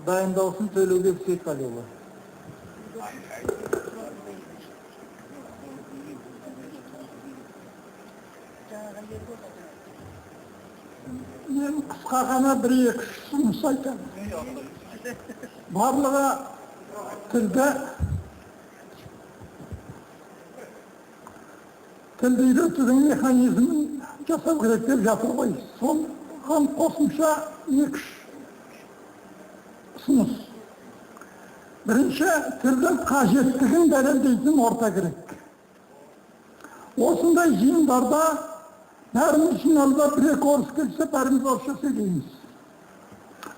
Dayındalsın Төлеубек Сейтқалиұлы. Мен қысқа ғана бір-екі ұсыныс айтамын. Барлығы тілді үйретудің механизмін жасау керек деп жатыр ғой. Соған қосымша екі ұсыныс. Бірінші, тілдің қажеттігін дәлелдейтін орта керек. Осындай жиындарда бәріміз жиналып бір-екі орыс келсе, бәріміз орысша сөйлейміз.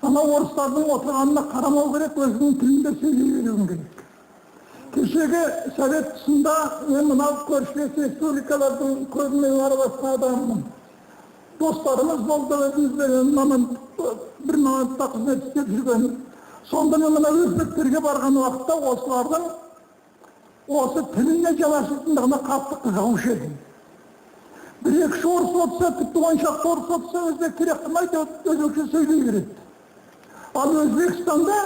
Ана орыстардың отырғанына қарамау керек, өзінің тілінде сөйлей беруің керек. Кешегі совет тұсында мен мынау көршілес республикалардың көбімен араласқан адаммын. Достарымыз болды, өзімізбен бір мамандықта қызмет істеп жүрген. Сонда мен мына өзбектерге барған уақытта осылардың осы тіліне жанашырлығына қатты қызығушы едім. Bir-екі орыс отырса, тіпті 10 шақты орыс отырса, өзбек керек қылмайды, өзбекше сөйлей береді. Ал Өзбекстанда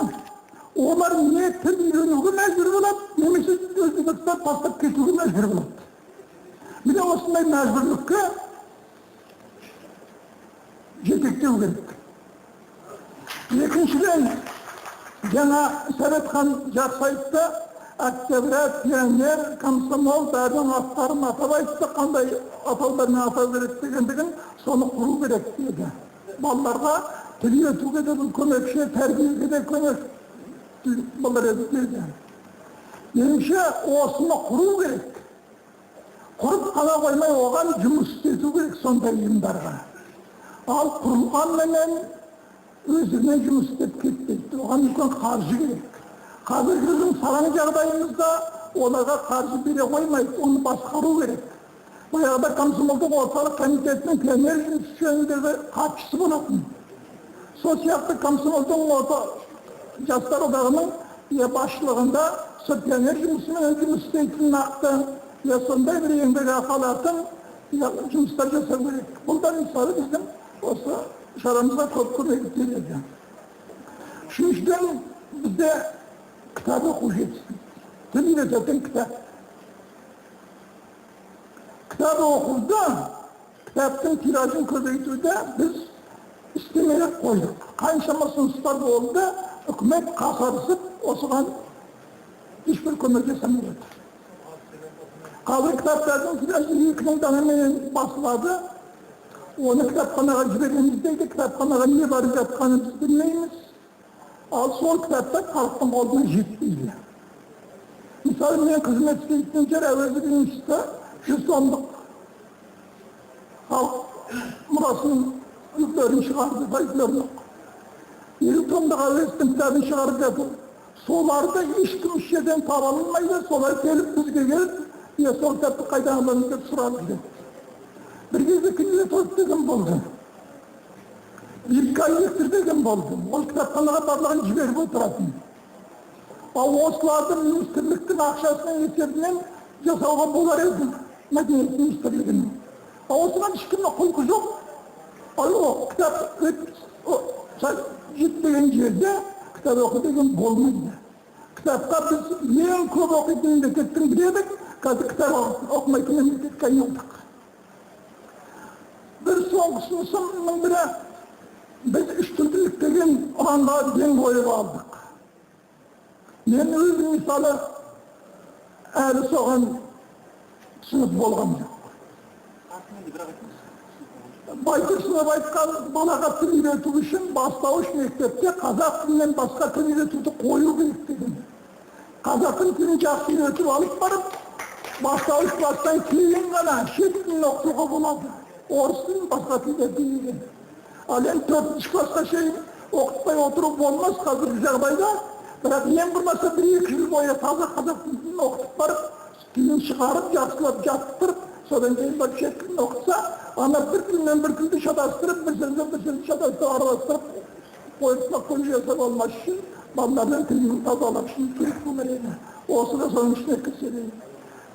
олар не тіл үйренуге мәжбүр болады, немесе Өзбекстан тастап кетуге мәжбүр болады. Міне осындай мәжбүрлікке жетектеу керек. Екіншіден, жаңа Советхан жақсы айтты, октябрят, пионер, комсомол, бәрінің аттарын атап айтты, қандай атаулармен атау керек дегендігін соны құру керек деді. Балаларға тіл үйретуге де көмекші, тәрбиеге де көмек болар еді деді. Меніңше осыны құру керек. Құрып қана қоймай, оған жұмыс істету керек сондай ұйымдарға. Ал құрылғанмен өзімен жұмыс істеп кетпейді. Оған үлкен қаржы керек. Қазіргі біздің сараң жағдайымызда оларға қаржы бере қоймайды, оны басқару керек. Баяғыда комсомолдың орталық комитетінің пионер жұмыс жөніндегі хатшысы болатын. Сол сияқты комсомолдың жастар одағының басшылығында пионер жұмысымен жұмыс істейтін нақты, сондай бір еңбекақы алатын жұмыстар жасау керек. Бұл да мысалы біздің осы шарамызға көп көмек береді. Үшіншіден, бізде кітап оқу жетіспейді. Тіл үйрететін кітап. Кітап оқуды, кітаптың тиражын көбейтуді біз істемелеп қойдық. Қаншама ұсыныстар болды, үкімет қасарысып, осыған ешбір көмек жасамайды. Қазір кітаптардың тиражы 2000 данамен басылады. Оны кітапханаға жібереміз дейді, кітапханаға не барып жатқанын біз білмейміз. Ал сол кітаптар халықтың қолына жетпейді. Мысалы, мен қызмет істейтін жер әуезов институты 100 томдық халық мұрасының үлгілерін шығарды, фольклорлық. 50 томдық әуезовтың кітабын шығарып жатыр. Соларды ешкім жерден таба алмайды, солар келіп бізге келіп, сол кітапты қайдан аламыз деп сұрап жүреді. Bir кезде күнде топ деген болды. Bir ай деген болды. Ол кітапханаға барлығын жіберіп отыратын. Ал осылардың министрліктің ақшасының есебінен жасауға болар еді, мәдениет министрлігінің. Осыған ешкімнің құлқы жоқ. Ал кітап жетпеген жерде кітап оқу деген болмайды. Кітапқа біз ең көп оқитын мемлекеттің біледік, қазір кітап оқымайтын мемлекетке айналдық. Bir соңғысының бірі, біз үштілділік деген ұранға ден қойып алдық. Мен өзім мысалы әлі соған түсініп болған жоқ. Байтұрсынов айтқан балаға тіл үйрету үшін бастауыш мектепте қазақ тілінен басқа тіл үйретуді қою керек деген. Қазақтың тілін жақсы үйретіп алып барып, бастауыш кластан кейін ғана шет тілін оқытуға болады. Орыс тілін басқа тілде деген. Ал енді 4-ші класқа шейін оқытпай отыру болмас қазіргі жағдайда, бірақ ең болмаса 1-2 жыл бойы таза қазақ тілін оқытып барып, тілін шығарып, жақсылап жаттырып, содан кейін барып шет тілін оқытса, ана бір тілмен бір тілді шатастырып, бір сөзді шатастырып, араластырып, қойып жасап алмас үшін, балалардың тілін тазалап үшін керек болар еді. Осы да соның ішіне кірсе.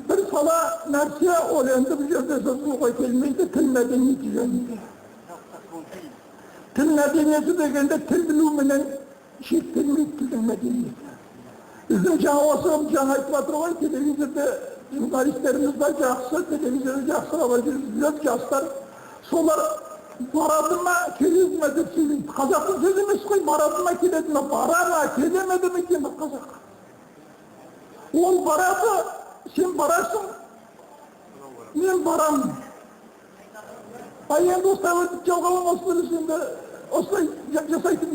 Bir sala нәрсе ол енді бұл жерде сөзге келмейді, тіл мәдениеті жөнінде. Тіл мәдениеті дегенде тіл білу менен шектелмейді тілдің мәдениеті. Біздің жаңа айтып жатыр ғой, телевизорда журналистеріміз бар жақсы, телевизорда жақсы абай жүргізіледі, жастар. Солар барады ма, келеді ме деп сөйлейді. Қазақтың сөзі емес қой, барады ма, келеді ме, бара ма, келе ме демек енді қазақ. Ол барады, сен барасың, мен барамын. Енді осылай өтіп жалғаламас дұрыс, енді осылай жасайтын